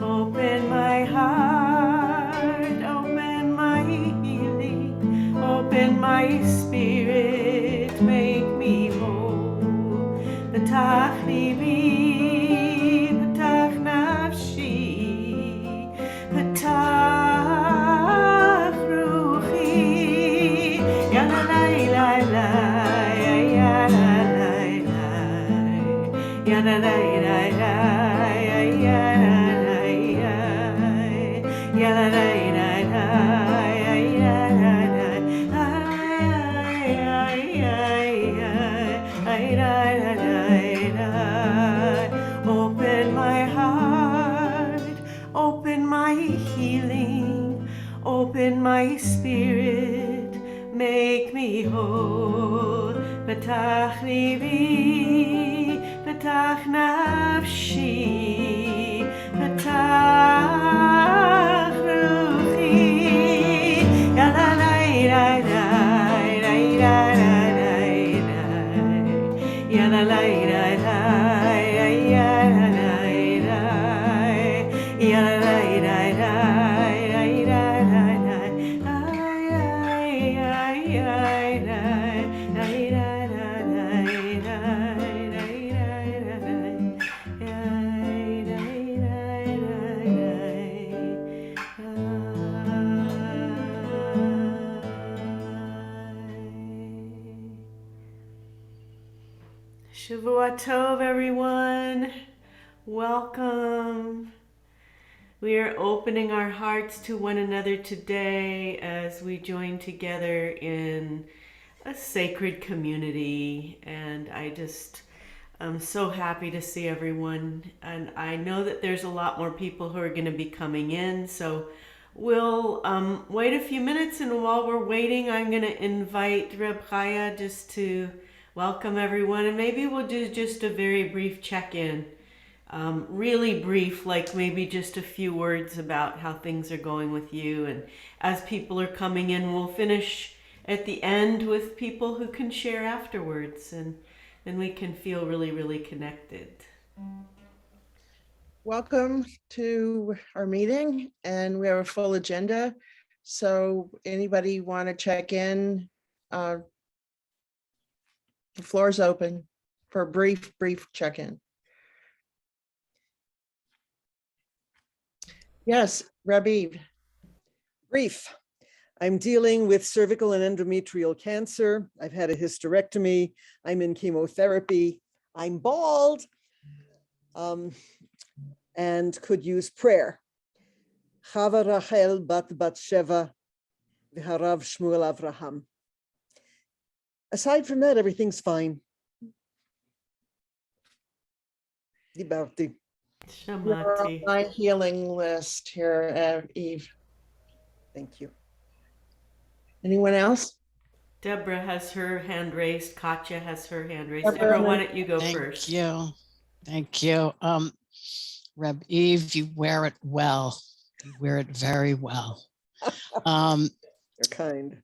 Open my heart, open my healing, open my spirit, make me whole. P'tach libi, p'tach nafshi, p'tach ruchi, ya la la la la, ya la la la, ya la la la la, ya la la la, ya la la la, ya la la la. Open my heart, open my healing, open my spirit, make me whole. P'tach libi, p'tach nafshi, p'tach ruchi, ya la la la la, ya la la la, ya la la la, ya la la la, ya la la la, Shavua Tov, everyone. Welcome. We are opening our hearts to one another today as we join together in a sacred community. And I'm so happy to see everyone. And I know that there's a lot more people who are going to be coming in. So we'll wait a few minutes. And while we're waiting, I'm going to invite Reb Chaya just to welcome everyone. And maybe we'll do just a very brief check-in. Really brief, like maybe just a few words about how things are going with you. And as people are coming in, we'll finish at the end with people who can share afterwards. And then we can feel really, really connected. Welcome to our meeting, and we have a full agenda. So anybody want to check in? The floor is open for a brief check-in. Yes, Rabib. Brief. I'm dealing with cervical and endometrial cancer. I've had a hysterectomy. I'm in chemotherapy. I'm bald and could use prayer. Chava Rachel bat Sheva v'harav Shmuel Avraham. Aside from that, everything's fine. Dibarti. You're on my healing list here, Eve. Thank you. Anyone else? Deborah has her hand raised. Katya has her hand raised. Deborah, why don't you go first? Thank you. Reb Eve, you wear it well. You wear it very well. You're kind.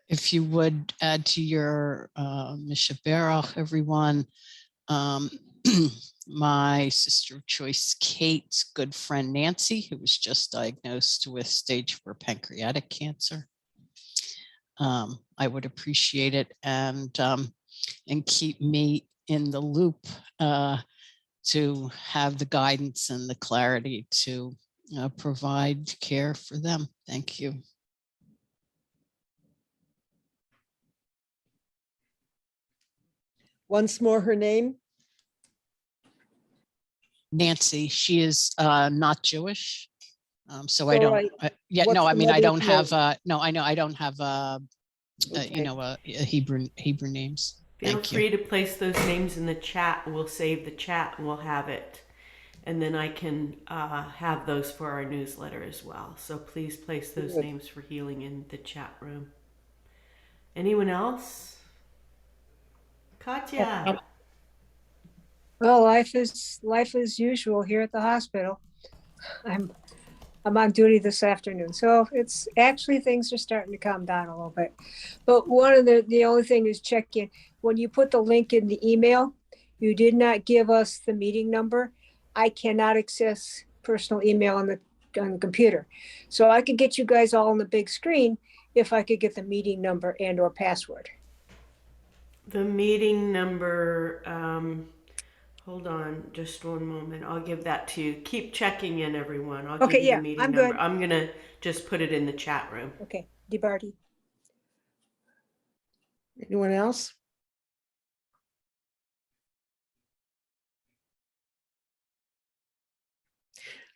If you would add to your Mishaberach, everyone, my sister of choice, Kate's good friend, Nancy, who was just diagnosed with stage 4 pancreatic cancer. I would appreciate it, and keep me in the loop to have the guidance and the clarity to provide care for them. Thank you. Once more, her name? Nancy. She is not Jewish. So I don't, I don't have, no, I know I don't have, Hebrew names. Feel free to place those names in the chat. We'll save the chat and we'll have it. And then I can have those for our newsletter as well. So please place those names for healing in the chat room. Anyone else? Katya. Well, life is usual here at the hospital. I'm I'm on duty this afternoon, so it's actually things are starting to calm down a little bit. But one of the only thing is check in when you put the link in the email. You did not give us the meeting number. I cannot access personal email on the computer, so I could get you guys all on the big screen if I could get the meeting number and or password. The meeting number, hold on just one moment. I'll give that to you. Keep checking in, everyone. I'll give Okay, you the yeah, meeting I'm number. good. I'm going to just put it in the chat room. Okay, DeBarty. Anyone else?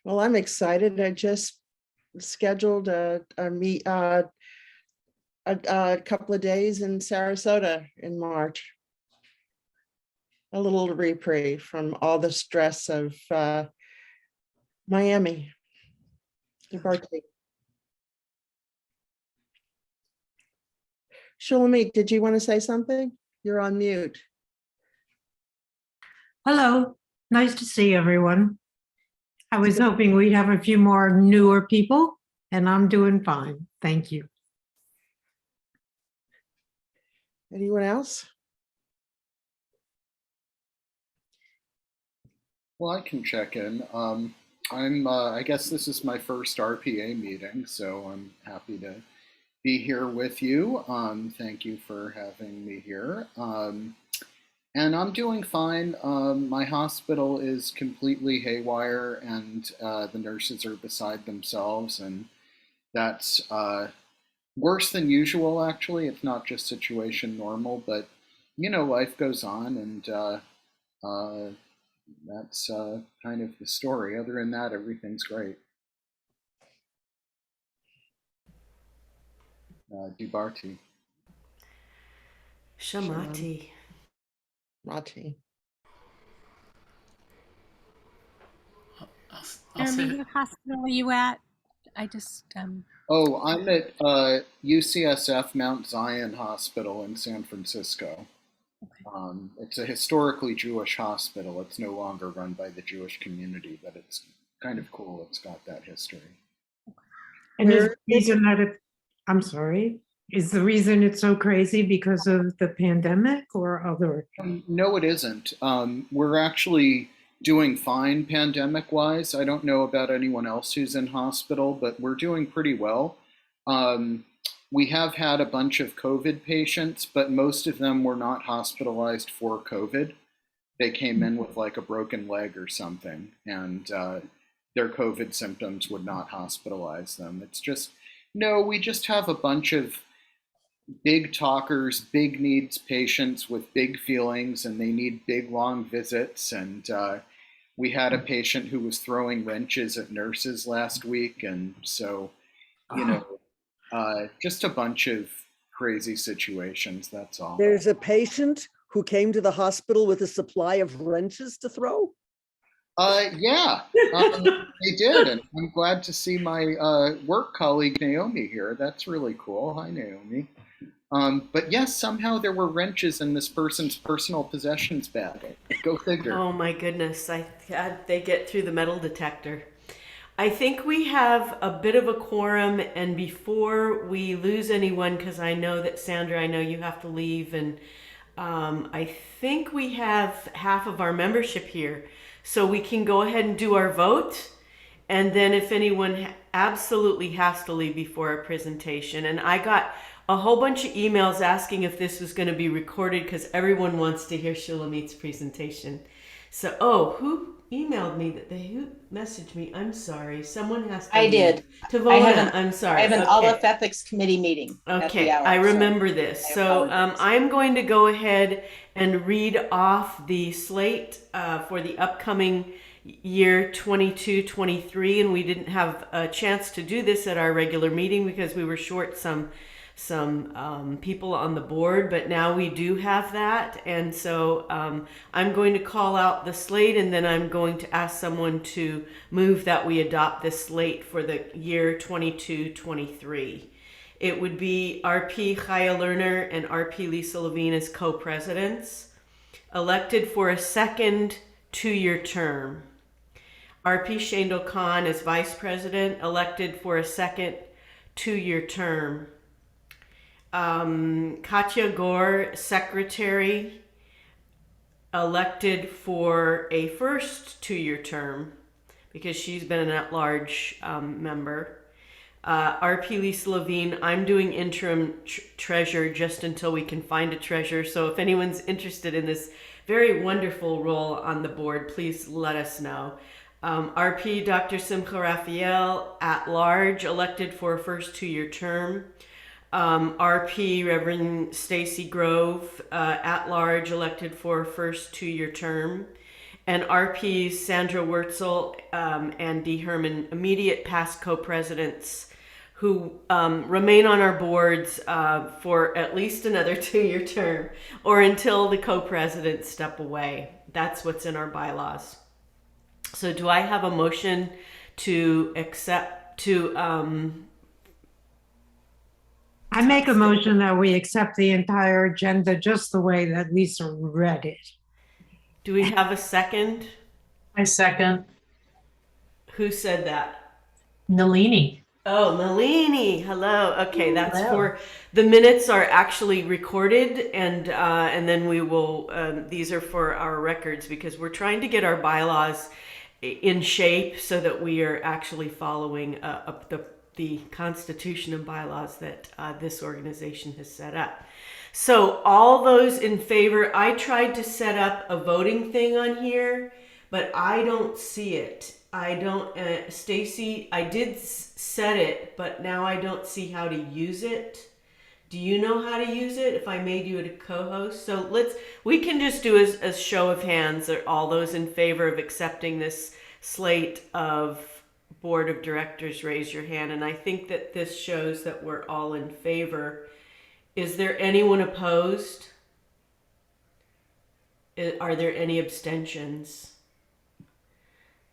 Well, I'm excited. I just scheduled a couple of days in Sarasota in March. A little reprieve from all the stress of Miami. Shulamit, did you want to say something? You're on mute. Hello, nice to see everyone. I was hoping we'd have a few more newer people, and I'm doing fine. Thank you. Anyone else? Well, I can check in. I guess this is my first RPA meeting, so I'm happy to be here with you. Thank you for having me here. And I'm doing fine. My hospital is completely haywire, and the nurses are beside themselves, and that's worse than usual, actually. It's not just situation normal, but, you know, life goes on, and that's kind of the story. Other than that, everything's great. Dubarty. Shamati. Rati. I'll say what hospital are you at? I just Oh, I'm at UCSF Mount Zion Hospital in San Francisco. It's a historically Jewish hospital. It's no longer run by the Jewish community, but it's kind of cool. It's got that history. And is the reason that I'm sorry, is the reason it's so crazy because of the pandemic or other? No, it isn't. We're actually doing fine pandemic-wise. I don't know about anyone else who's in hospital, but we're doing pretty well. We have had a bunch of COVID patients, but most of them were not hospitalized for COVID. They came in with like a broken leg or something, and their COVID symptoms would not hospitalize them. It's just, no, we just have a bunch of big talkers, big needs patients with big feelings, and they need big, long visits. And we had a patient who was throwing wrenches at nurses last week. And so, you know, just a bunch of crazy situations, that's all. There's a patient who came to the hospital with a supply of wrenches to throw? Yeah, they did. And I'm glad to see my work colleague Naomi here. That's really cool. Hi, Naomi. But yes, somehow there were wrenches in this person's personal possessions bag. Go figure. Oh my goodness. They get through the metal detector. I think we have a bit of a quorum, and before we lose anyone, because I know that Sandra, I know you have to leave, and I think we have half of our membership here. So we can go ahead and do our vote. And then if anyone absolutely has to leave before our presentation, and I got a whole bunch of emails asking if this was going to be recorded because everyone wants to hear Shulamit's presentation. So, who emailed me who messaged me? I'm sorry. Someone has to I did. Tavona, I'm sorry. I have an Okay. Olaf Ethics Committee meeting. Okay, at the hour, I remember this. I So apologize. I'm going to go ahead and read off the slate for the upcoming year 22-23, and we didn't have a chance to do this at our regular meeting because we were short some people on the board, but now we do have that. And so I'm going to call out the slate, and then I'm going to ask someone to move that we adopt this slate for the year 22-23. It would be RP Chaya Lerner and RP Lisa Levine as co-presidents, elected for a second 2-year term. RP Shandel Khan is vice president, elected for a second 2-year term. Katya Gore, secretary, elected for a first 2-year term because she's been an at-large member. RP Lisa Levine, I'm doing interim treasurer just until we can find a treasurer. So if anyone's interested in this very wonderful role on the board, please let us know. RP Dr. Simcha Raphael, at large, elected for a first 2-year term. RP Reverend Stacy Grove, at large, elected for a first 2-year term. And RP Sandra Wurtzel and Dee Herman, immediate past co-presidents who remain on our boards for at least another 2-year term or until the co-presidents step away. That's what's in our bylaws. So do I have a motion to accept, I make a motion that we accept the entire agenda just the way that Lisa read it. do we have a second? I second. Who said that? Nalini. Oh, Nalini, hello. Okay, that's Hello. for, the minutes are actually recorded and then we will, these are for our records because we're trying to get our bylaws in shape so that we are actually following up the constitution and bylaws that this organization has set up. So all those in favor, I tried to set up a voting thing on here, but I don't see it. I don't, Stacy, I did set it, but now I don't see how to use it. Do you know how to use it if I made you a co-host? So we can just do a show of hands, or all those in favor of accepting this slate of board of directors, raise your hand. And I think that this shows that we're all in favor. Is there anyone opposed? Are there any abstentions?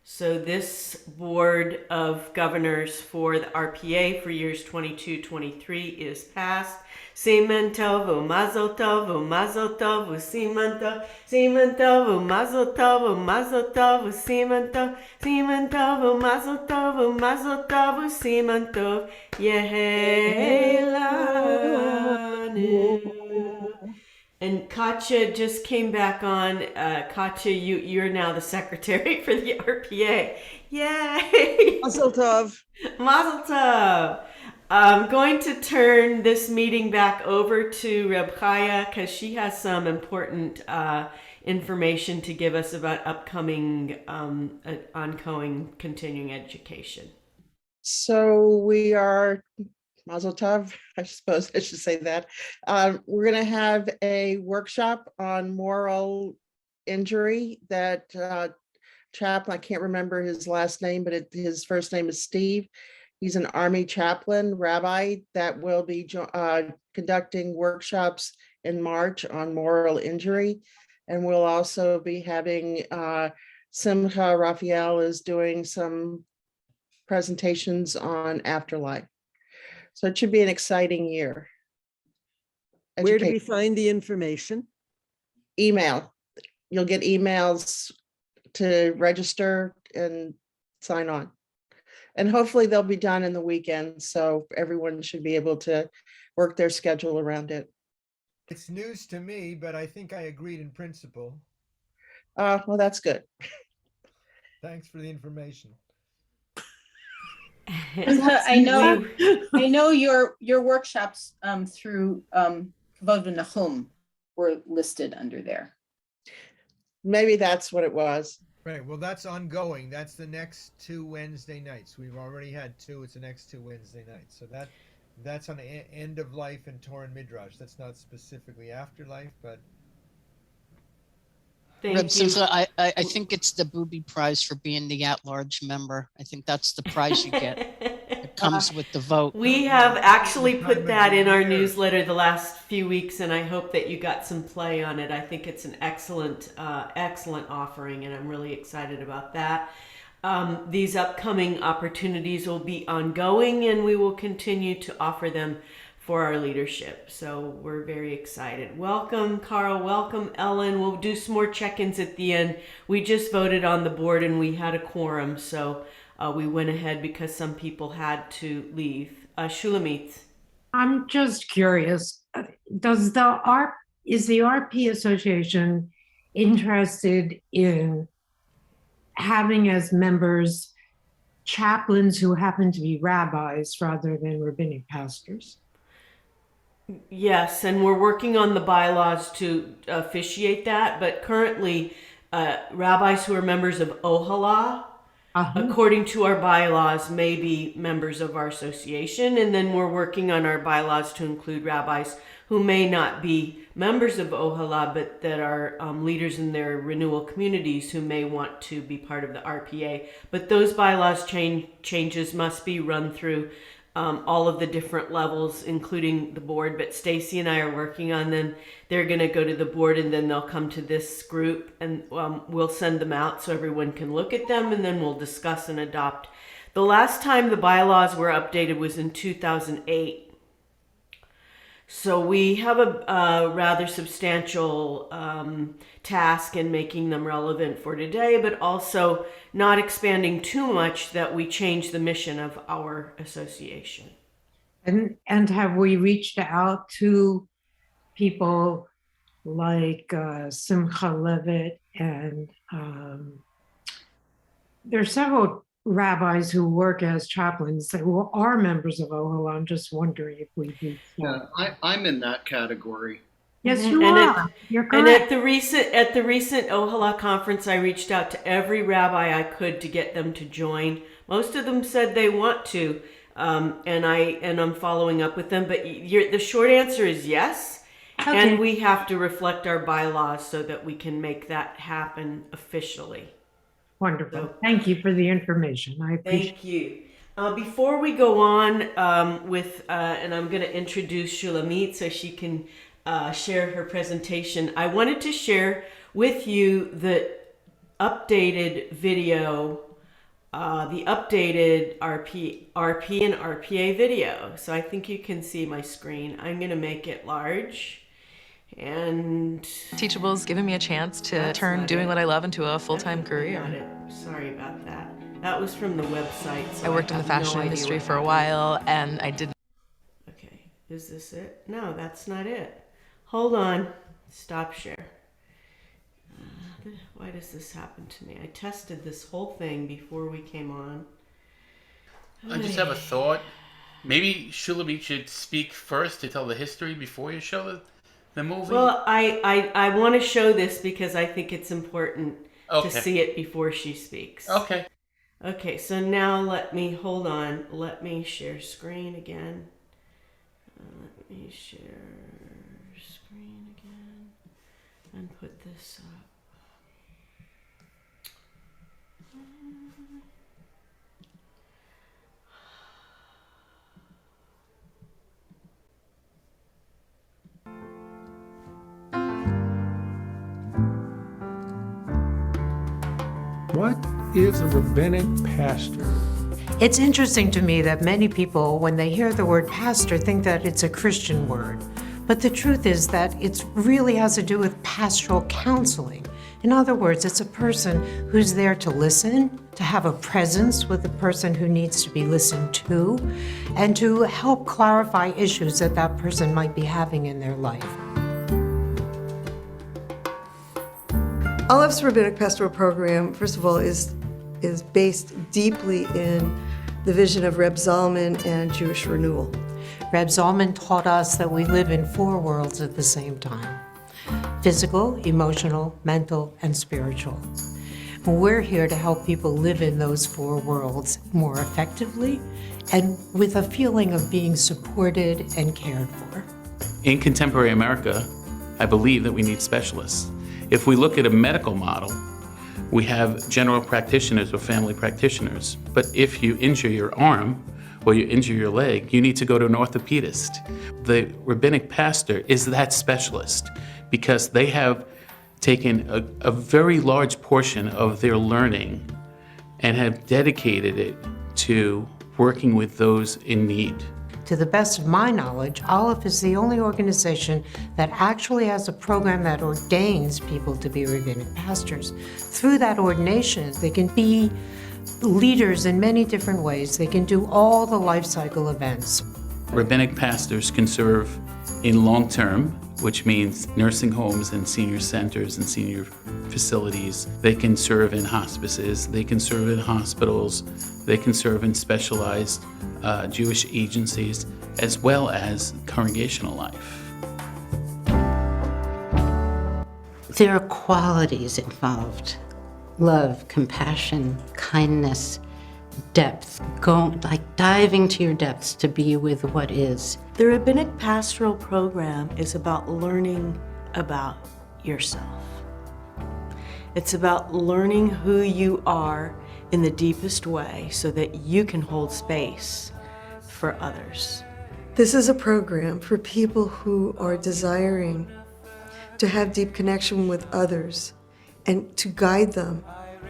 So this Board of Governors for the RPA for years 22-23 is passed. Siman tov, mazel tov, mazel tov, siman tov, mazel tov, mazel tov, siman tov, mazel tov, mazel tov, siman tov, yehelanu. And Katya just came back on. Katya, you're now the secretary for the RPA. Yay! Mazel tov. Mazel tov. I'm going to turn this meeting back over to Reb Chaya because she has some important information to give us about upcoming, ongoing continuing education. So we are, Mazel Tov, I suppose I should say that. We're going to have a workshop on moral injury that chaplain, I can't remember his last name, but his first name is Steve. He's an Army chaplain, rabbi, that will be conducting workshops in March on moral injury. And we'll also be having Simcha Raphael is doing some presentations on afterlife. So it should be an exciting year. Where do we find the information? Email. You'll get emails to register and sign on. And hopefully they'll be done in the weekend, so everyone should be able to work their schedule around it. It's news to me, but I think I agreed in principle. Well, that's good. Thanks for the information. I know your workshops through Kavod Nahum were listed under there. Maybe that's what it was. Right. Well, that's ongoing. That's the next 2 Wednesday nights. We've already had 2. It's the next 2 Wednesday nights. So that's on end of life and Torah and Midrash. That's not specifically afterlife, but. Reb Simcha, I think it's the booby prize for being the at-large member. I think that's the prize you get. It comes with the vote. We have actually put that in our newsletter the last few weeks, and I hope that you got some play on it. I think it's an excellent offering, and I'm really excited about that. These upcoming opportunities will be ongoing, and we will continue to offer them for our leadership. So we're very excited. Welcome, Carl. Welcome, Ellen. We'll do some more check-ins at the end. We just voted on the board and we had a quorum, so we went ahead because some people had to leave. Shulamit. I'm just curious, is the RP Association interested in having as members chaplains who happen to be rabbis rather than rabbinic pastors? Yes, and we're working on the bylaws to officiate that, but currently rabbis who are members of Ohala, according to our bylaws, may be members of our association, and then we're working on our bylaws to include rabbis who may not be members of Ohala, but that are leaders in their renewal communities who may want to be part of the RPA. But those bylaws changes must be run through all of the different levels, including the board. But Stacy and I are working on them. They're going to go to the board, and then they'll come to this group, and we'll send them out so everyone can look at them, and then we'll discuss and adopt. The last time the bylaws were updated was in 2008. So we have a rather substantial task in making them relevant for today, but also not expanding too much that we change the mission of our association. And have we reached out to people like Simcha Levitt, and there are several rabbis who work as chaplains that are members of Ohala? I'm just wondering if we do. Yeah, I'm in that category. Yes, you And are. You're And correct. at the recent Ohala conference, I reached out to every rabbi I could to get them to join. Most of them said they want to, and I'm following up with them. But the short answer is yes, and we have to reflect our bylaws so that we can make that happen officially. Wonderful. So, Thank you for the information. I appreciate it. thank you. Before we go on and I'm going to introduce Shulamit so she can share her presentation, I wanted to share with you the updated video, the updated RP and RPA video. So I think you can see my screen. I'm going to make it large. And Teachable's given me a chance to turn doing what I love into a full-time career. Sorry about that. That was from the website. So I worked in the fashion industry for a while, and I did. Okay, is this it? No, that's not it. Hold on. Stop share. Why does this happen to me? I tested this whole thing before we came on. I just have a thought. Maybe Shulamit should speak first to tell the history before you show the movie. Well, I want to show this because I think it's important to see it before she speaks. Okay. Okay, so now hold on. Let me share screen again. Let me share screen again and put this up. What is a rabbinic pastor? It's interesting to me that many people, when they hear the word pastor, think that it's a Christian word. But the truth is that it really has to do with pastoral counseling. In other words, it's a person who's there to listen, to have a presence with the person who needs to be listened to, and to help clarify issues that that person might be having in their life. Olive's Rabbinic Pastoral Program, first of all, is based deeply in the vision of Reb Zalman and Jewish renewal. Reb Zalman taught us that we live in 4 worlds at the same time: physical, emotional, mental, and spiritual. We're here to help people live in those 4 worlds more effectively and with a feeling of being supported and cared for. In contemporary America, I believe that we need specialists. If we look at a medical model, we have general practitioners or family practitioners. But if you injure your arm or you injure your leg, you need to go to an orthopedist. The rabbinic pastor is that specialist because they have taken a very large portion of their learning and have dedicated it to working with those in need. to the best of my knowledge, Aleph is the only organization that actually has a program that ordains people to be rabbinic pastors. Through that ordination, they can be leaders in many different ways. They can do all the life cycle events. Rabbinic pastors can serve in long term, which means nursing homes and senior centers and senior facilities. They can serve in hospices, they can serve in hospitals, they can serve in specialized Jewish agencies, as well as congregational life. There are qualities involved: love, compassion, kindness, depth, diving to your depths to be with what is. The Rabbinic Pastoral Program is about learning about yourself. It's about learning who you are in the deepest way so that you can hold space for others. This is a program for people who are desiring to have deep connection with others and to guide them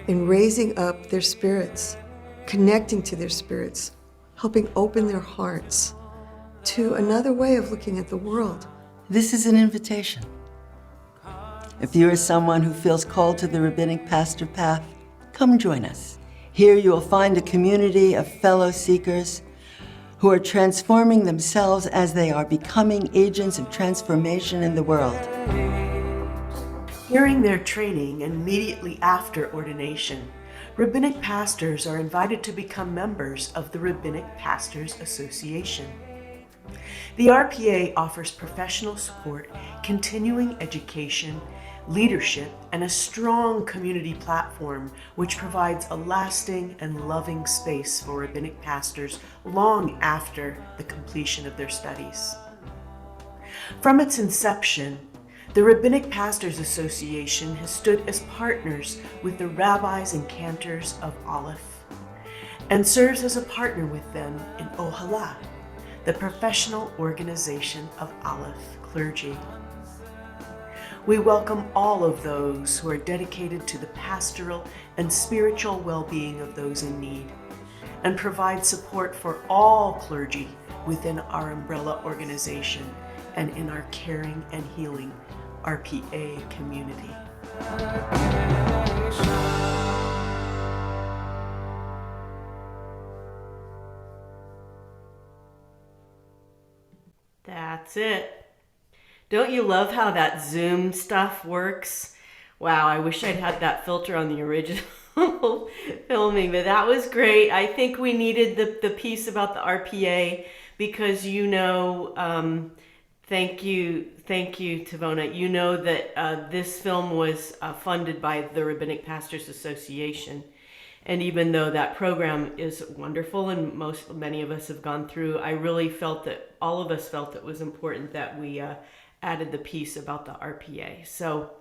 in raising up their spirits, connecting to their spirits, helping open their hearts to another way of looking at the world. This is an invitation. If you are someone who feels called to the rabbinic pastor path, come join us. Here you will find a community of fellow seekers who are transforming themselves as they are becoming agents of transformation in the world. During their training immediately after ordination, rabbinic pastors are invited to become members of the Rabbinic Pastors Association. The RPA offers professional support, continuing education, leadership, and a strong community platform which provides a lasting and loving space for rabbinic pastors long after the completion of their studies. From its inception, the Rabbinic Pastors Association has stood as partners with the rabbis and cantors of Aleph and serves as a partner with them in Ohala, the professional organization of Aleph clergy. We welcome all of those who are dedicated to the pastoral and spiritual well-being of those in need and provide support for all clergy within our umbrella organization and in our caring and healing RPA community. That's it. Don't you love how that Zoom stuff works? Wow, I wish I'd had that filter on the original filming, but that was great. I think we needed the piece about the RPA because thank you, Tavona. You know that this film was funded by the Rabbinic Pastors Association. And even though that program is wonderful and many of us have gone through, I really felt that all of us felt it was important that we added the piece about the RPA. So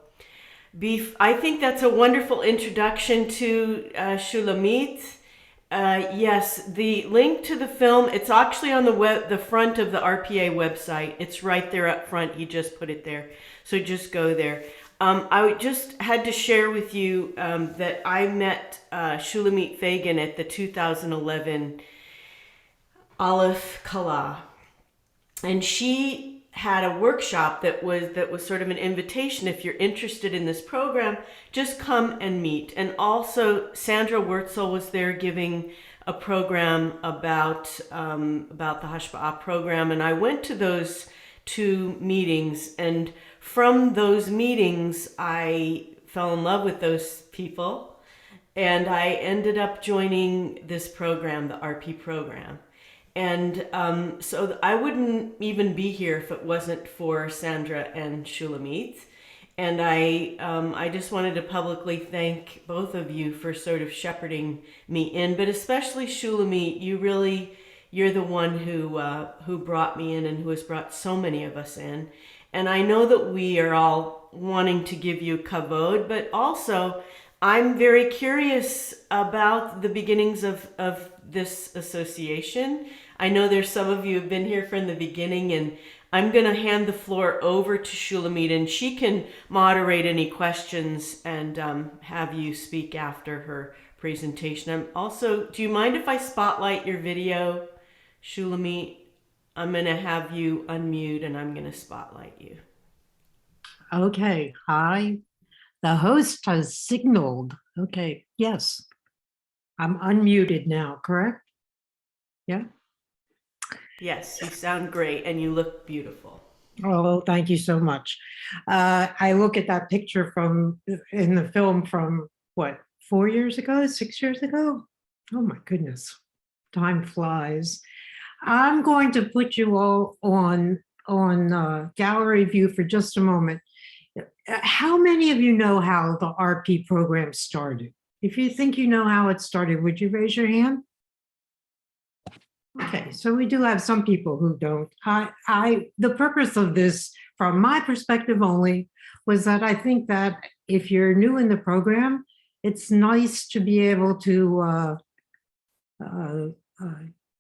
I think that's a wonderful introduction to Shulamit. Yes, the link to the film, it's actually on the front of the RPA website. It's right there up front. He just put it there. So just go there. I just had to share with you that I met Shulamit Fagan at the 2011 Aleph Kala. And she had a workshop that was sort of an invitation. If you're interested in this program, just come and meet. And also Sandra Wurtzel was there giving a program about the Hashpa'ah program. And I went to those two meetings, and from those meetings, I fell in love with those people, and I ended up joining this program, the RP program. And so I wouldn't even be here if it wasn't for Sandra and Shulamit. And I just wanted to publicly thank both of you for sort of shepherding me in, but especially Shulamit. You're the one who brought me in and who has brought so many of us in. And I know that we are all wanting to give you kavod, but also I'm very curious about the beginnings of this association. I know there's some of you who have been here from the beginning, and I'm going to hand the floor over to Shulamit, and she can moderate any questions and have you speak after her presentation. Do you mind if I spotlight your video, Shulamit? I'm going to have you unmute and I'm going to spotlight you. Okay, hi. The host has signaled. Okay, yes. I'm unmuted now, correct? Yeah? Yes, you sound great and you look beautiful. Oh, thank you so much. I look at that picture from in the film from what, 4 years ago, 6 years ago? Oh my goodness, time flies. I'm going to put you all on gallery view for just a moment. How many of you know how the RP program started? If you think you know how it started, would you raise your hand? Okay, so we do have some people who don't. The purpose of this, from my perspective only, was that I think that if you're new in the program, it's nice to be able to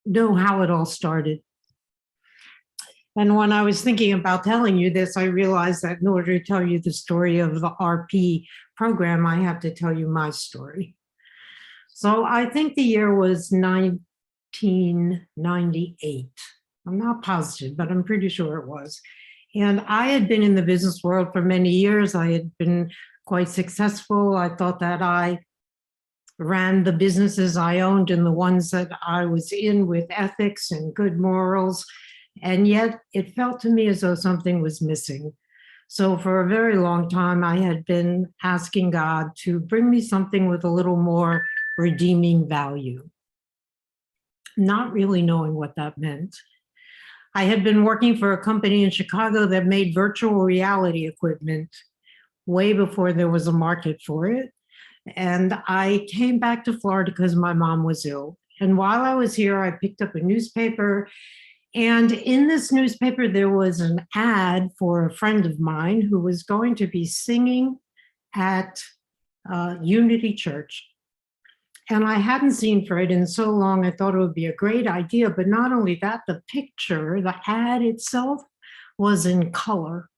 know how it all started. And when I was thinking about telling you this, I realized that in order to tell you the story of the RP program, I have to tell you my story. So I think the year was 1998. I'm not positive, but I'm pretty sure it was. And I had been in the business world for many years. I had been quite successful. I thought that I ran the businesses I owned and the ones that I was in with ethics and good morals. And yet it felt to me as though something was missing. So for a very long time, I had been asking God to bring me something with a little more redeeming value, not really knowing what that meant. I had been working for a company in Chicago that made virtual reality equipment way before there was a market for it. And I came back to Florida because my mom was ill. And while I was here, I picked up a newspaper. And in this newspaper, there was an ad for a friend of mine who was going to be singing at Unity Church. And I hadn't seen Fred in so long, I thought it would be a great idea. But not only that, the picture, the ad itself was in color.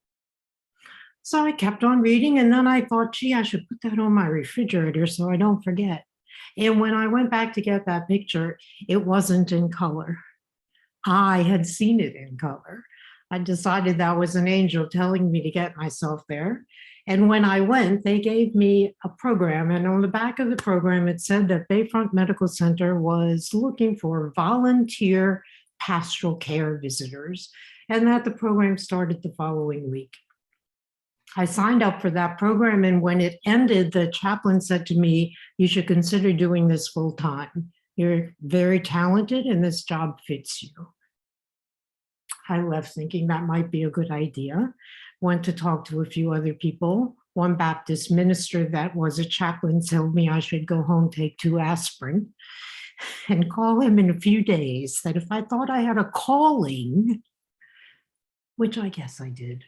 So I kept on reading, and then I thought, gee, I should put that on my refrigerator so I don't forget. And when I went back to get that picture, it wasn't in color. I had seen it in color. I decided that was an angel telling me to get myself there. And when I went, they gave me a program. And on the back of the program, it said that Bayfront Medical Center was looking for volunteer pastoral care visitors, and that the program started the following week. I signed up for that program. And when it ended, the chaplain said to me, you should consider doing this full time. You're very talented and this job fits you. I left thinking that might be a good idea. Went to talk to a few other people. One Baptist minister that was a chaplain told me I should go home, take 2 aspirin, and call him in a few days, that if I thought I had a calling, which I guess I did.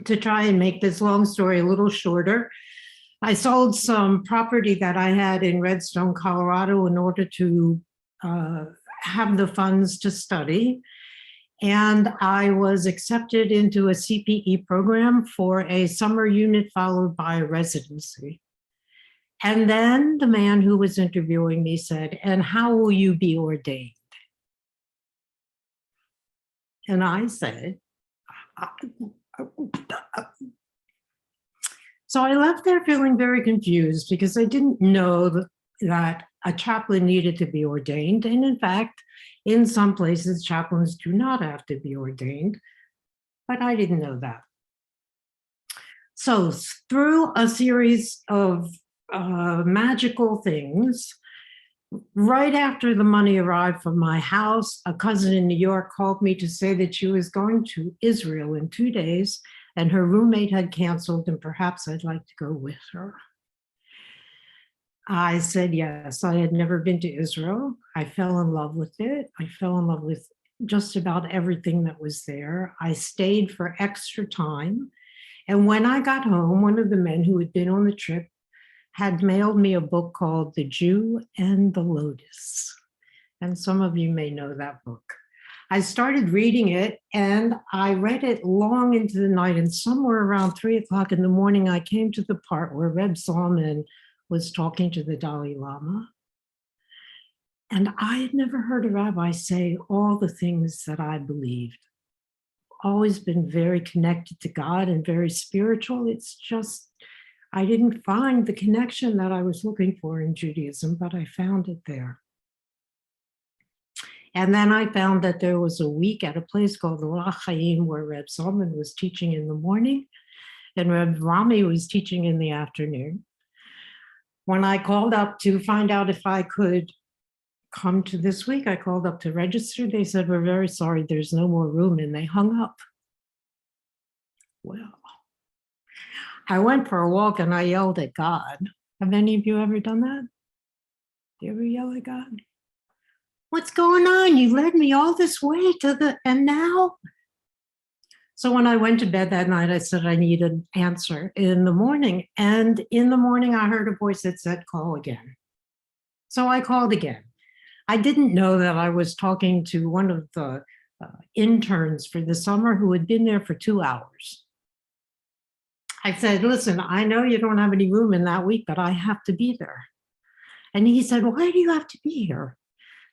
To try and make this long story a little shorter, I sold some property that I had in Redstone, Colorado, in order to have the funds to study. And I was accepted into a CPE program for a summer unit followed by a residency. And then the man who was interviewing me said, and how will you be ordained? And I said, so I left there feeling very confused because I didn't know that a chaplain needed to be ordained. And in fact, in some places, chaplains do not have to be ordained, but I didn't know that. So through a series of magical things, right after the money arrived from my house, a cousin in New York called me to say that she was going to Israel in 2 days and her roommate had canceled and perhaps I'd like to go with her. I said yes. I had never been to Israel. I fell in love with it. I fell in love with just about everything that was there. I stayed for extra time. And when I got home, one of the men who had been on the trip had mailed me a book called The Jew and the Lotus. And some of you may know that book. I started reading it and I read it long into the night, and somewhere around 3 o'clock in the morning, I came to the part where Reb Shulamit was talking to the Dalai Lama. And I had never heard a rabbi say all the things that I believed. Always been very connected to God and very spiritual. It's just, I didn't find the connection that I was looking for in Judaism, but I found it there. And then I found that there was a week at a place called Orach Chaim where Reb Shulamit was teaching in the morning and Reb Rami was teaching in the afternoon. When I called up to find out if I could come to this week, I called up to register. They said, we're very sorry, there's no more room, and they hung up. Well, I went for a walk and I yelled at God. Have any of you ever done that? Do you ever yell at God? What's going on? You led me all this way and now? So when I went to bed that night, I said I need an answer in the morning. And in the morning, I heard a voice that said, call again. So I called again. I didn't know that I was talking to one of the interns for the summer who had been there for 2 hours. I said, listen, I know you don't have any room in that week, but I have to be there. And he said, why do you have to be here?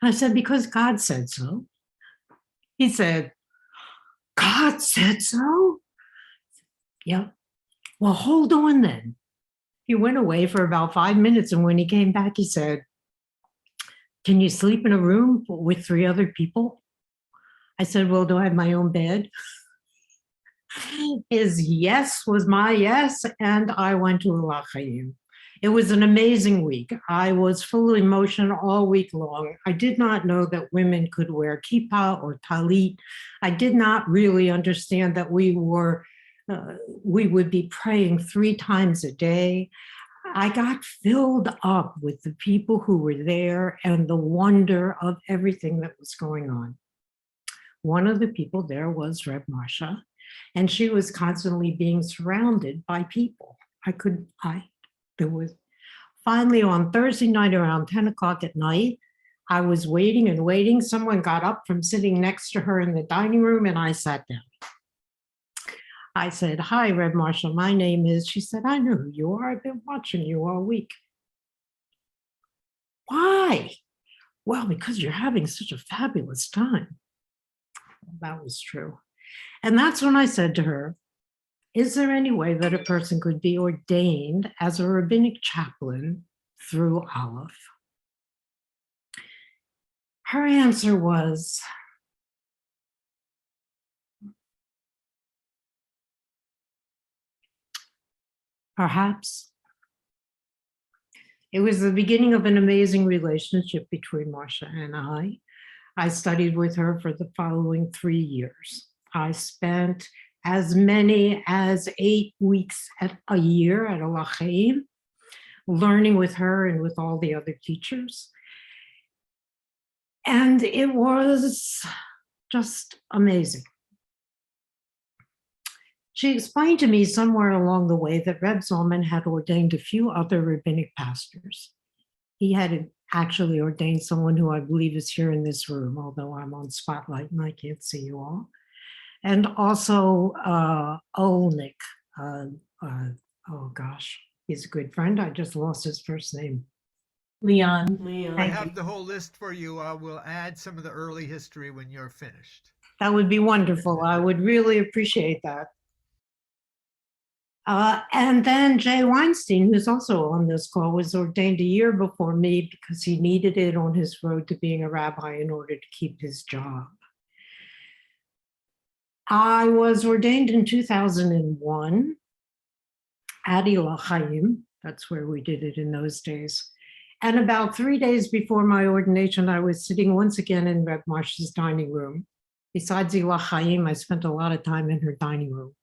I said, because God said so. He said, God said so? Yeah. Well, hold on then. He went away for about 5 minutes. And when he came back, he said, can you sleep in a room with 3 other people? I said, well, do I have my own bed? His yes was my yes. And I went to Orach Chaim. It was an amazing week. I was full of emotion all week long. I did not know that women could wear kippah or talit. I did not really understand that we would be praying 3 times a day. I got filled up with the people who were there and the wonder of everything that was going on. One of the people there was Reb Marsha, and she was constantly being surrounded by people. There was finally on Thursday night around 10 o'clock at night, I was waiting and waiting. Someone got up from sitting next to her in the dining room and I sat down. I said, hi, Reb Marsha, my name is, she said, I know who you are. I've been watching you all week. Why? Well, because you're having such a fabulous time. That was true. And that's when I said to her, is there any way that a person could be ordained as a rabbinic chaplain through Aleph? Her answer was, perhaps. It was the beginning of an amazing relationship between Marsha and I. I studied with her for the following 3 years. I spent as many as 8 weeks a year at Orach Chaim, learning with her and with all the other teachers. And it was just amazing. She explained to me somewhere along the way that Reb Shulamit had ordained a few other rabbinic pastors. He had actually ordained someone who I believe is here in this room, although I'm on spotlight and I can't see you all. And also Olnik. Oh gosh, he's a good friend. I just lost his first name. Leon. I have the whole list for you. We'll add some of the early history when you're finished. That would be wonderful. I would really appreciate that. And then Jay Weinstein, who's also on this call, was ordained a year before me because he needed it on his road to being a rabbi in order to keep his job. I was ordained in 2001 at Orach Chaim. That's where we did it in those days. And about 3 days before my ordination, I was sitting once again in Reb Marsha's dining room. Besides Orach Chaim, I spent a lot of time in her dining room.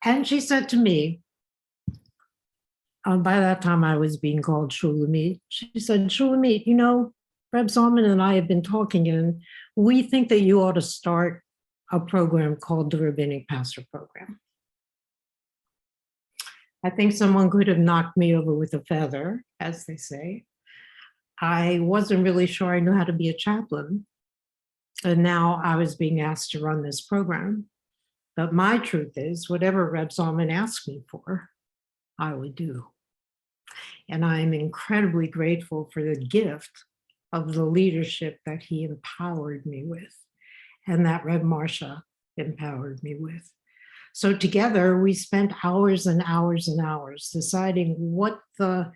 And she said to me, by that time I was being called Shulamit. She said, Shulamit, you know, Reb Shulamit and I have been talking and we think that you ought to start a program called the Rabbinic Pastor Program. I think someone could have knocked me over with a feather, as they say. I wasn't really sure I knew how to be a chaplain. And now I was being asked to run this program. But my truth is, whatever Reb Shulamit asked me for, I would do. And I'm incredibly grateful for the gift of the leadership that he empowered me with and that Reb Marsha empowered me with. So together we spent hours and hours and hours deciding what the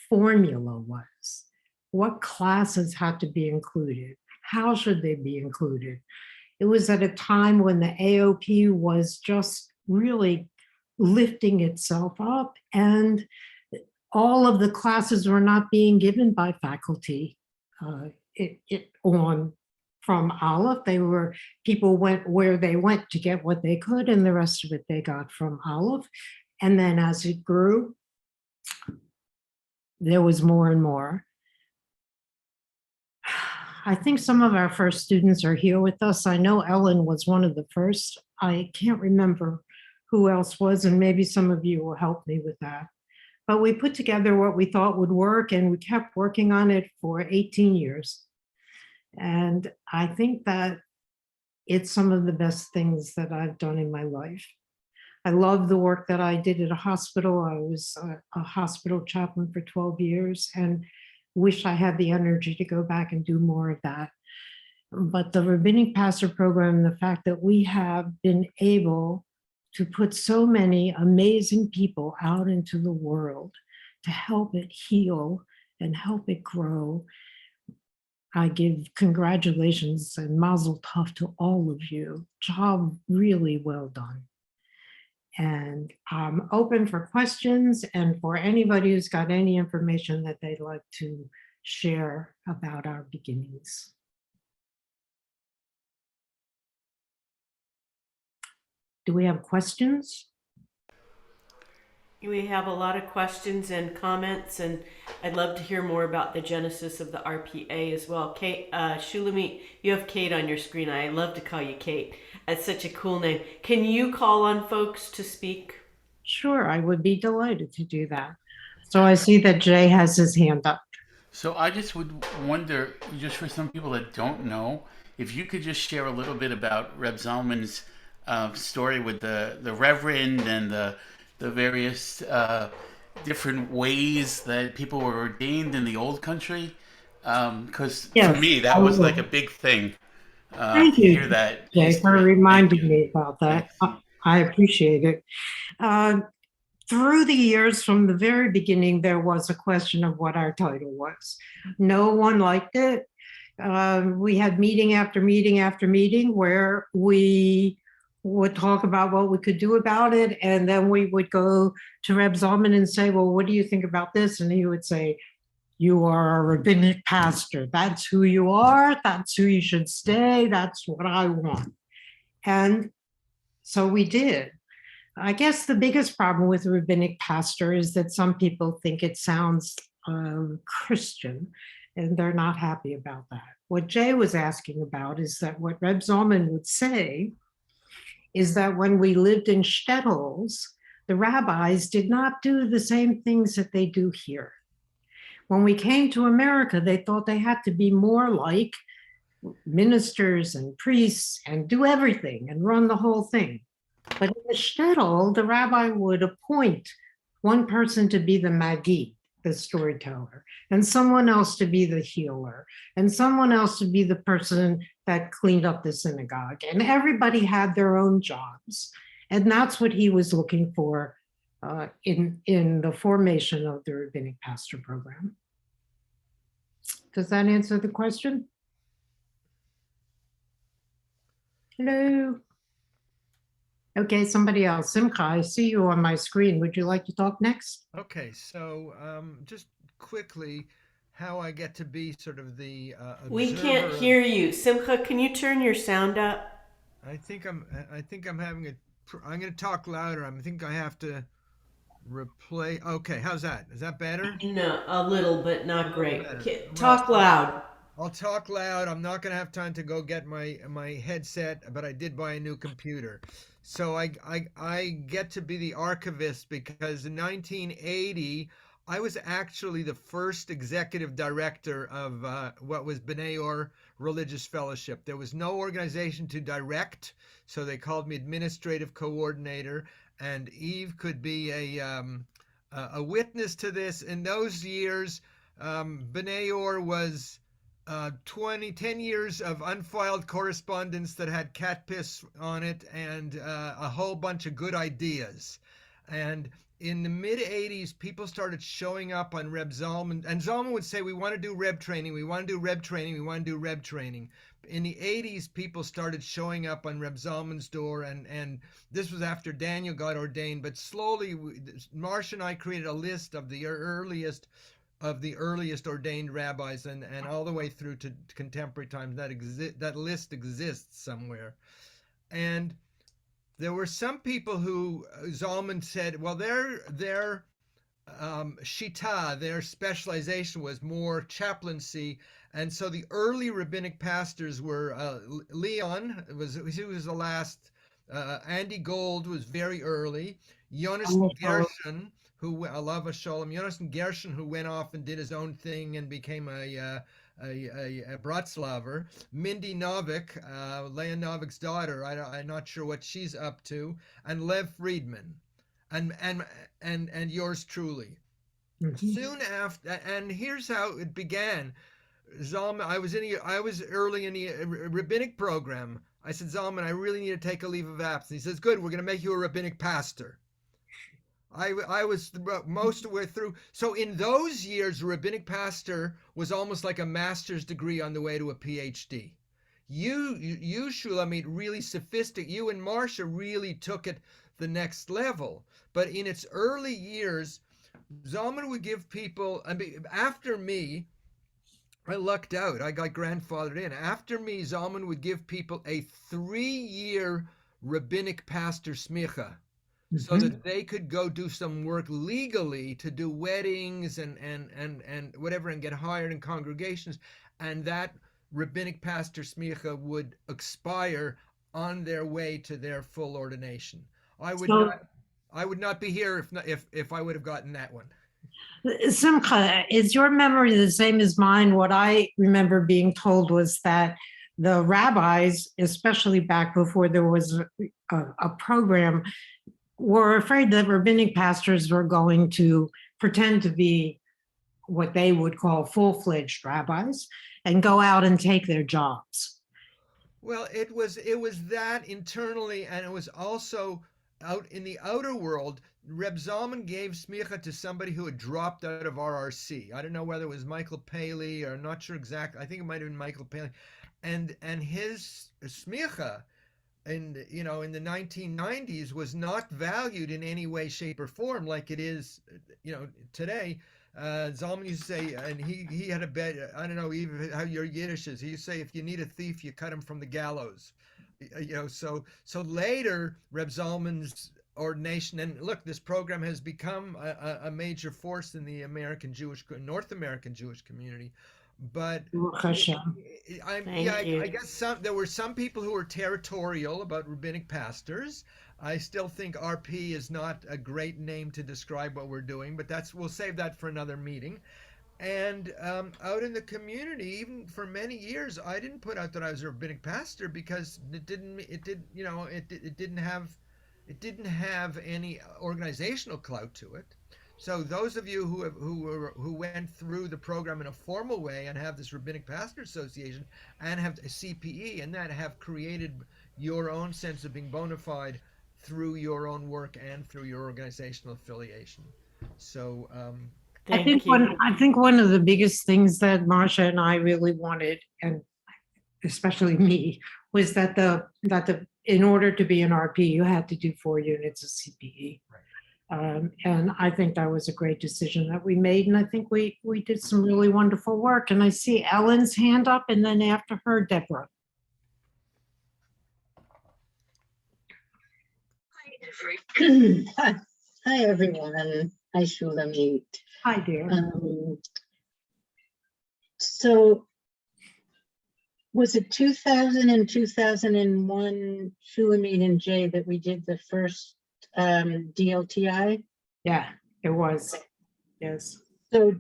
formula was, what classes had to be included, how should they be included. It was at a time when the AOP was just really lifting itself up, and all of the classes were not being given by faculty on from Aleph. People went where they went to get what they could, and the rest of it they got from Aleph. And then as it grew, there was more and more. I think some of our first students are here with us. I know Ellen was one of the first. I can't remember who else was, and maybe some of you will help me with that. But we put together what we thought would work, and we kept working on it for 18 years. And I think that it's some of the best things that I've done in my life. I love the work that I did at a hospital. I was a hospital chaplain for 12 years and wish I had the energy to go back and do more of that. But the Rabbinic Pastor Program, the fact that we have been able to put so many amazing people out into the world to help it heal and help it grow, I give congratulations and mazel tov to all of you. Job really well done. And I'm open for questions and for anybody who's got any information that they'd like to share about our beginnings. Do we have questions? We have a lot of questions and comments, and I'd love to hear more about the genesis of the RPA as well. Kate, Shulamit, you have Kate on your screen. I love to call you Kate. That's such a cool name. Can you call on folks to speak? Sure, I would be delighted to do that. So I see that Jay has his hand up. So I just would wonder, just for some people that don't know, if you could just share a little bit about Reb Zalman's story with the Reverend and the various different ways that people were ordained in the old country. Because Yes, for me, that was like a big thing Thank to you, hear that Jay, for history. reminding me about that. I appreciate it. Through the years, from the very beginning, there was a question of what our title was. No one liked it. We had meeting after meeting after meeting where we would talk about what we could do about it. And then we would go to Reb Zalman and say, well, what do you think about this? And he would say, you are a rabbinic pastor. That's who you are. That's who you should stay. That's what I want. And so we did. I guess the biggest problem with rabbinic pastor is that some people think it sounds Christian, and they're not happy about that. What Jay was asking about is that what Reb Zalman would say is that when we lived in shtetls, the rabbis did not do the same things that they do here. When we came to America, they thought they had to be more like ministers and priests and do everything and run the whole thing. But in the shtetl, the rabbi would appoint one person to be the magi, the storyteller, and someone else to be the healer, and someone else to be the person that cleaned up the synagogue. And everybody had their own jobs. And that's what he was looking for in the formation of the Rabbinic Pastor Program. Does that answer the question? Hello? Okay, somebody else. Simcha, I see you on my screen. Would you like to talk next? Okay, so just quickly, how I get to be sort of the We can't hear you. Simcha, can you turn your sound up? I think I'm having I'm going to talk louder. I think I have to replay. Okay, how's that? Is that better? No, a little, but not great. Talk loud. I'll talk loud. I'm not going to have time to go get my headset, but I did buy a new computer. So I get to be the archivist because in 1980, I was actually the first executive director of what was B'nai Or Religious Fellowship. There was no organization to direct, so they called me administrative coordinator, and Eve could be a witness to this. In those years, B'nai Or was 10 years of unfiled correspondence that had cat piss on it and a whole bunch of good ideas. And in the mid 80s, people started showing up on Reb Zalman, and Zalman would say, we want to do Reb training, we want to do Reb training, we want to do Reb training. In the 80s, people started showing up on Reb Zalman's door, and this was after Daniel got ordained, but slowly, Marcia and I created a list of the earliest ordained rabbis, and all the way through to contemporary times. That list exists somewhere. And there were some people who Zalman said, well, their shita, their specialization was more chaplaincy, and so the early rabbinic pastors were Leon he was the last. Andy Gold was very early. Jonathan Gershon, who Alav Shalom, Jonathan Gershon, who went off and did his own thing and became a Bratslaver. Mindy Novik, Leah Novik's daughter, I'm not sure what she's up to, and Lev Friedman, and yours truly. Soon after, and here's how it began. Zalman, I was early in the rabbinic program. I said, Zalman, I really need to take a leave of absence. He says, good, we're going to make you a rabbinic pastor. I was most of the way through. So in those years, rabbinic pastor was almost like a master's degree on the way to a PhD. You Shulamit, really sophisticated. You and Marcia really took it the next level. But in its early years, Zalman would give people, after me, I lucked out. I got grandfathered in. After me, Zalman would give people a 3-year rabbinic pastor smicha, so that they could go do some work legally to do weddings and whatever, and get hired in congregations. And that rabbinic pastor smicha would expire on their way to their full ordination. I would not be here if I would have gotten that one. Simcha, is your memory the same as mine? What I remember being told was that the rabbis, especially back before there was a program, were afraid that rabbinic pastors were going to pretend to be what they would call full-fledged rabbis and go out and take their jobs. Well, it was that internally, and it was also out in the outer world. Reb Zalman gave smicha to somebody who had dropped out of RRC. I don't know whether it was Michael Paley, or I'm not sure exactly. I think it might have been Michael Paley, and his smicha, in the 1990s, was not valued in any way, shape, or form like it is today. Zalman used to say, and he had a bet. I don't know even how your Yiddish is. He used to say, if you need a thief, you cut him from the gallows. So later, Reb Zalman's ordination, and look, this program has become a major force in the North American Jewish community. But I guess there were some people who were territorial about rabbinic pastors. I still think RP is not a great name to describe what we're doing, but we'll save that for another meeting. And out in the community, even for many years, I didn't put out that I was a rabbinic pastor, because it didn't have any organizational clout to it. So those of you who went through the program in a formal way and have this Rabbinic Pastor Association and have a CPE, and that have created your own sense of being bona fide through your own work and through your organizational affiliation. So I think one of the biggest things that Marcia and I really wanted, and especially me, was that in order to be an RP, you had to do 4 units of CPE. Right. And I think that was a great decision that we made. And I think we did some really wonderful work. And I see Ellen's hand up, and then after her, Deborah. Hi, everyone. Hi, Shulamit. Hi, dear. So was it 2000 and 2001, Shulamit and Jay, that we did the first DLTI? Yeah, it was. Yes. So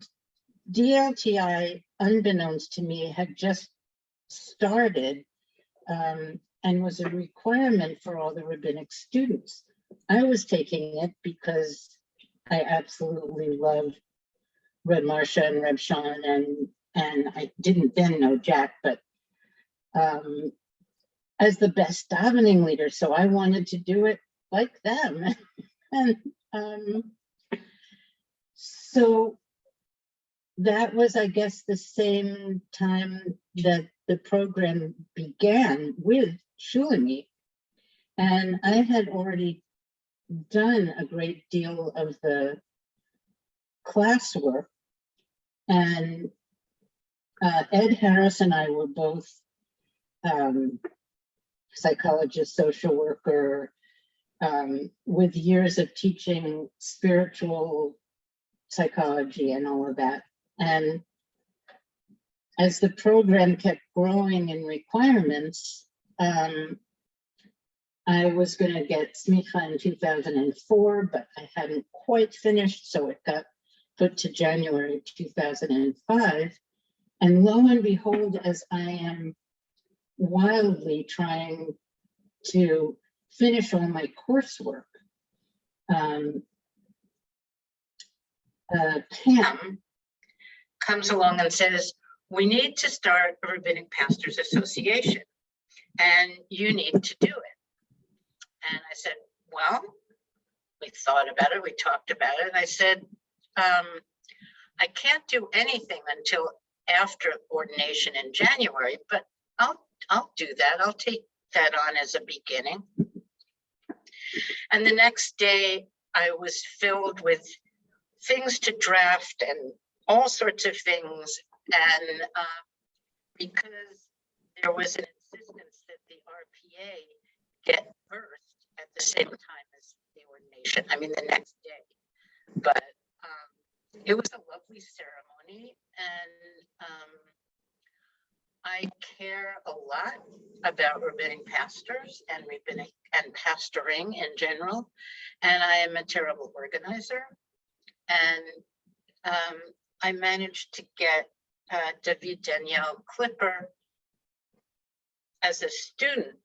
DLTI, unbeknownst to me, had just started and was a requirement for all the rabbinic students. I was taking it because I absolutely love Reb Marcia and Reb Sean and I didn't then know Jack, but as the best davening leader. So I wanted to do it like them. And so that was, I guess, the same time that the program began with Shulamit. And I had already done a great deal of the classwork. And Ed Harris and I were both psychologist, social worker, with years of teaching spiritual psychology and all of that. And as the program kept growing in requirements, I was going to get smicha in 2004, but I hadn't quite finished, so it got put to January 2005. And lo and behold, as I am wildly trying to finish all my coursework, Pam comes along and says, we need to start a Rabbinic Pastors Association, and you need to do it. And I said, well, we thought about it, we talked about it, and I said, I can't do anything until after ordination in January, but I'll do that. I'll take that on as a beginning. And the next day I was filled with things to draft and all sorts of things. And because there was an insistence that the RPA get birthed at the same time as the ordination, I mean, the next day. But it was a lovely ceremony, and I care a lot about rabbinic pastors and rabbinic and pastoring in general, and I am a terrible organizer. And I managed to get David Danielle Clipper as a student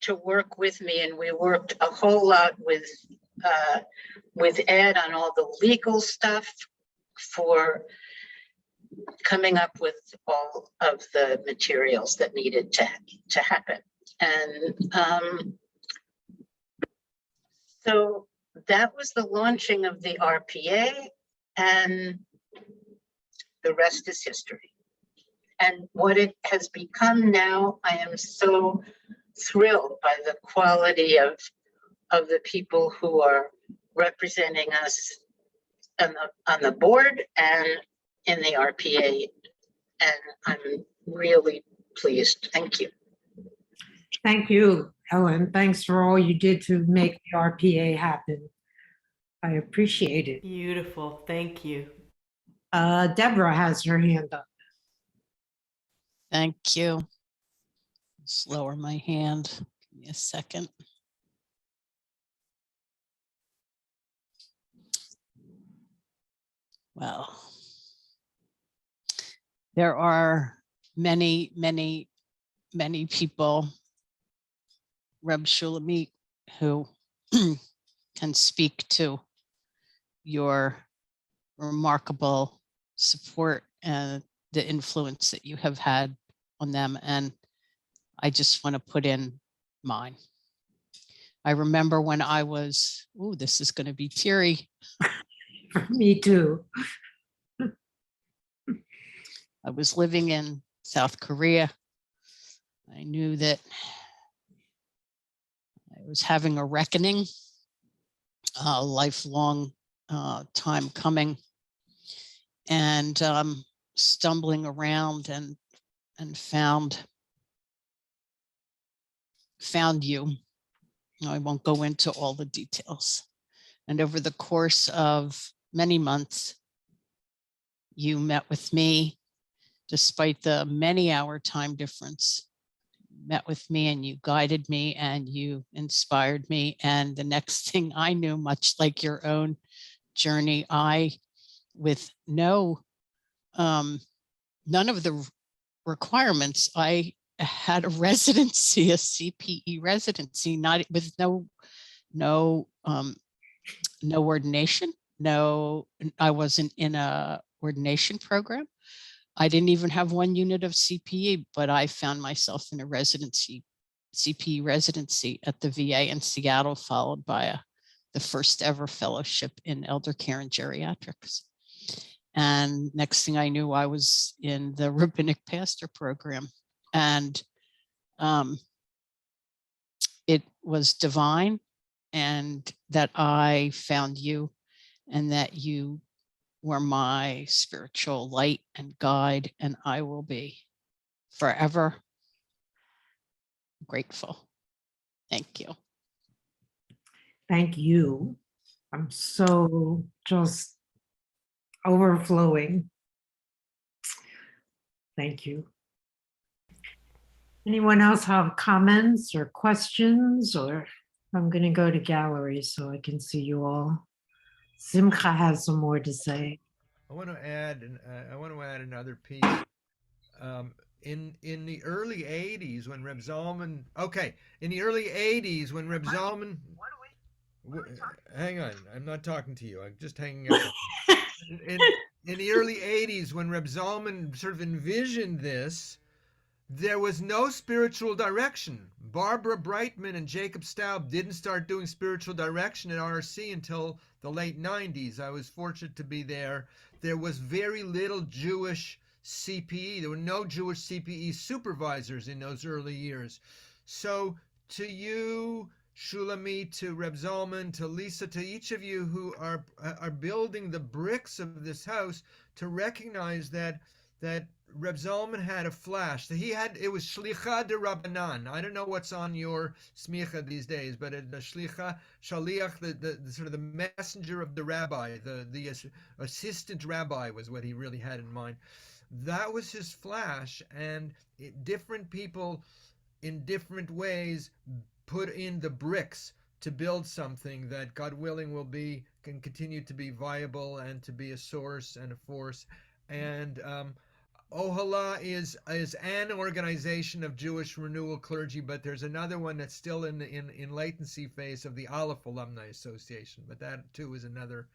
to work with me, and we worked a whole lot with Ed on all the legal stuff for coming up with all of the materials that needed to happen. And so that was the launching of the RPA, and the rest is history. And what it has become now, I am so thrilled by the quality of the people who are representing us on the board and in the RPA, and I'm really pleased. Thank you. Thank you, Ellen. Thanks for all you did to make the RPA happen. I appreciate it. Beautiful. Thank you. Deborah has her hand up. Thank you. Just lower my hand. Give me a second. Well, there are many, many, many people, Reb Shulamit, who can speak to your remarkable support and the influence that you have had on them. And I just want to put in mine. I remember when I was, oh, this is going to be teary. Me too. I was living in South Korea. I knew that I was having a reckoning, a lifelong time coming, and stumbling around and found you. I won't go into all the details. And over the course of many months, you met with me, despite the many-hour time difference. You met with me and you guided me and you inspired me. And the next thing I knew, much like your own journey, with none of the requirements, I had a residency, a CPE residency, not with no ordination. No, I wasn't in a ordination program. I didn't even have 1 unit of CPE, but I found myself in a CPE residency at the VA in Seattle, followed by the first ever fellowship in elder care and geriatrics. And next thing I knew, I was in the rabbinic pastor program. And it was divine, and that I found you, and that you were my spiritual light and guide, and I will be forever grateful. Thank you. Thank you. I'm so just overflowing. Thank you. Anyone else have comments or questions? Or I'm going to go to gallery so I can see you all. Simcha has some more to say. I want to add another piece. In the early 80s when Reb Zalman, hang on, I'm not talking to you, I'm just hanging up. in the early 80s when Reb Zalman sort of envisioned this, there was no spiritual direction. Barbara Brightman and Jacob Staub didn't start doing spiritual direction at RC until the late 90s. I was fortunate to be there. There was very little Jewish CPE. There were no Jewish CPE supervisors in those early years. So to you, Shulamit, to Reb Zalman, to Lisa, to each of you who are building the bricks of this house, to recognize that Reb Zalman had a flash. It was Shlicha de Rabbanan. I don't know what's on your smicha these days, but the Shlicha, Shaliach, the sort of the messenger of the rabbi, the assistant rabbi was what he really had in mind. That was his flash, and different people in different ways put in the bricks to build something that, God willing, can continue to be viable and to be a source and a force. And Ohala is an organization of Jewish renewal clergy, but there's another one that's still in latency phase of the Aleph Alumni Association. But that too is another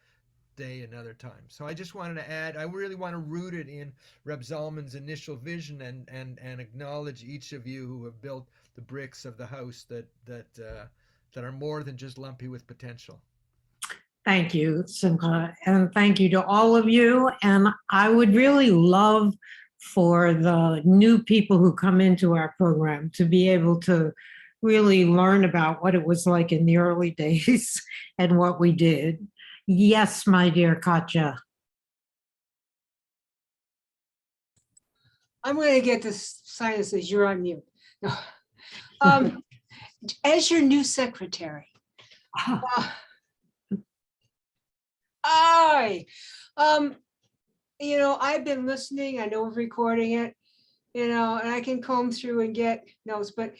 day, another time. So I just wanted to add, I really want to root it in Reb Zalman's initial vision and acknowledge each of you who have built the bricks of the house that are more than just lumpy with potential. Thank you, Simcha, and thank you to all of you. And I would really love for the new people who come into our program to be able to really learn about what it was like in the early days and what we did. Yes, my dear Katja. I'm going to get this sign that says you're on mute. No. As your new secretary, I've been listening. I know we're recording it, and I can comb through and get notes, but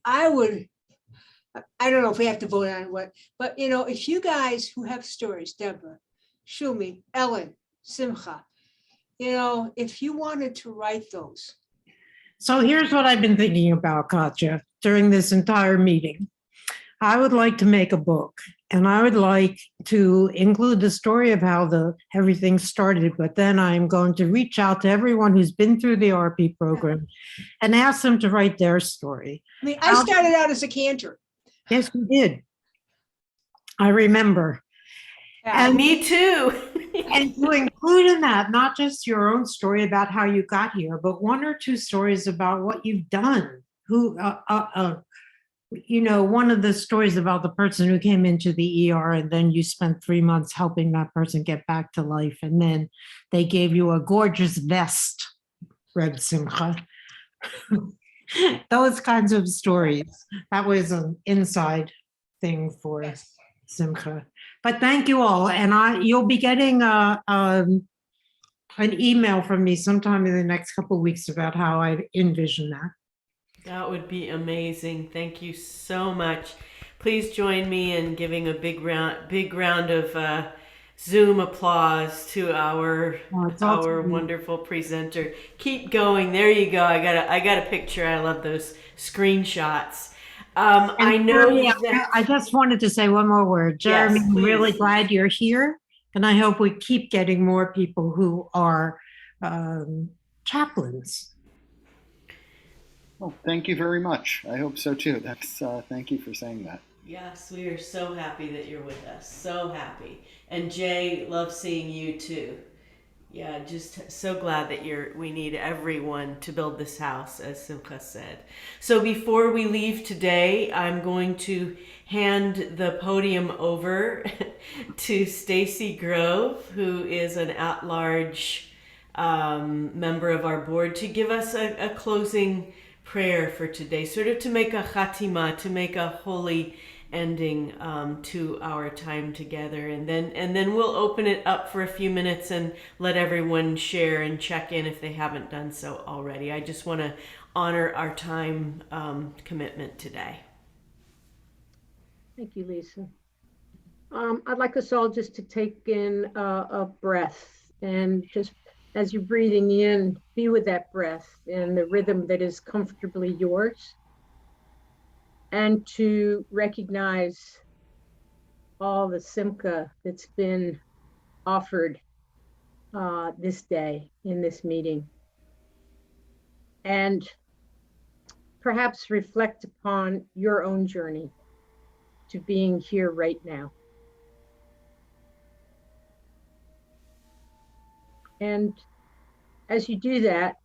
I don't know if we have to vote on what, but if you guys who have stories, Deborah, Shumi, Ellen, Simcha, if you wanted to write those. So here's what I've been thinking about, Katja, during this entire meeting. I would like to make a book, and I would like to include the story of how everything started, but then I'm going to reach out to everyone who's been through the RP program and ask them to write their story. I mean, I started out as a cantor. Yes, you did. I remember. And me too. And to include in that, not just your own story about how you got here, but 1 or 2 stories about what you've done. One of the stories about the person who came into the ER and then you spent 3 months helping that person get back to life. And then they gave you a gorgeous vest, Reb Simcha. Those kinds of stories. That was an inside thing for Simcha. But thank you all. And you'll be getting an email from me sometime in the next couple of weeks about how I envision that. That would be amazing. Thank you so much. Please join me in giving a big round of Zoom applause to our wonderful presenter. Keep going. There you go. I got a picture. I love those screenshots. I know. I just wanted to say one more word. Jeremy, Yes, I'm please. really glad you're here And I hope we keep getting more people who are chaplains. Well, thank you very much. I hope so too. That's thank you for saying that. Yes, we are so happy that you're with us. So happy. And Jay, love seeing you too. Yeah, just so glad that we need everyone to build this house, as Simcha said. So before we leave today, I'm going to hand the podium over to Stacy Grove, who is an at-large member of our board, to give us a closing prayer for today, sort of to make a chatima, to make a holy ending to our time together, and then we'll open it up for a few minutes and let everyone share and check in if they haven't done so already. I just want to honor our time commitment today. Thank you, Lisa. I'd like us all just to take in a breath, and just as you're breathing in, be with that breath and the rhythm that is comfortably yours, and to recognize all the simcha that's been offered this day in this meeting, and perhaps reflect upon your own journey to being here right now. And as you do that,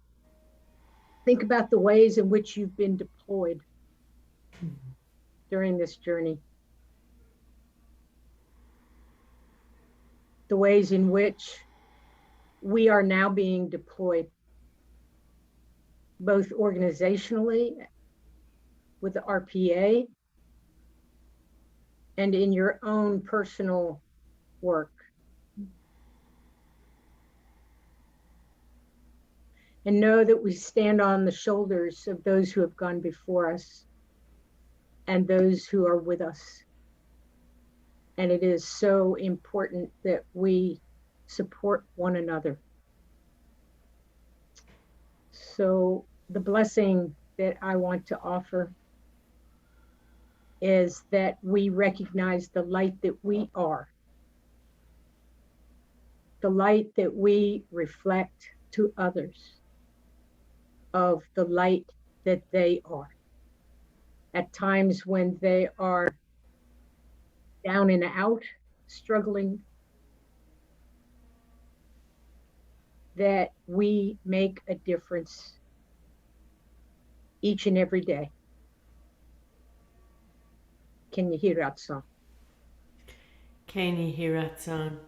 think about the ways in which you've been deployed during this journey. The ways in which we are now being deployed, both organizationally with the RPA and in your own personal work. And know that we stand on the shoulders of those who have gone before us and those who are with us. And it is so important that we support one another. So the blessing that I want to offer is that we recognize the light that we are, the light that we reflect to others of the light that they are. At times when they are down and out, struggling, that we make a difference each and every day. Can you hear that song? Can you hear that song?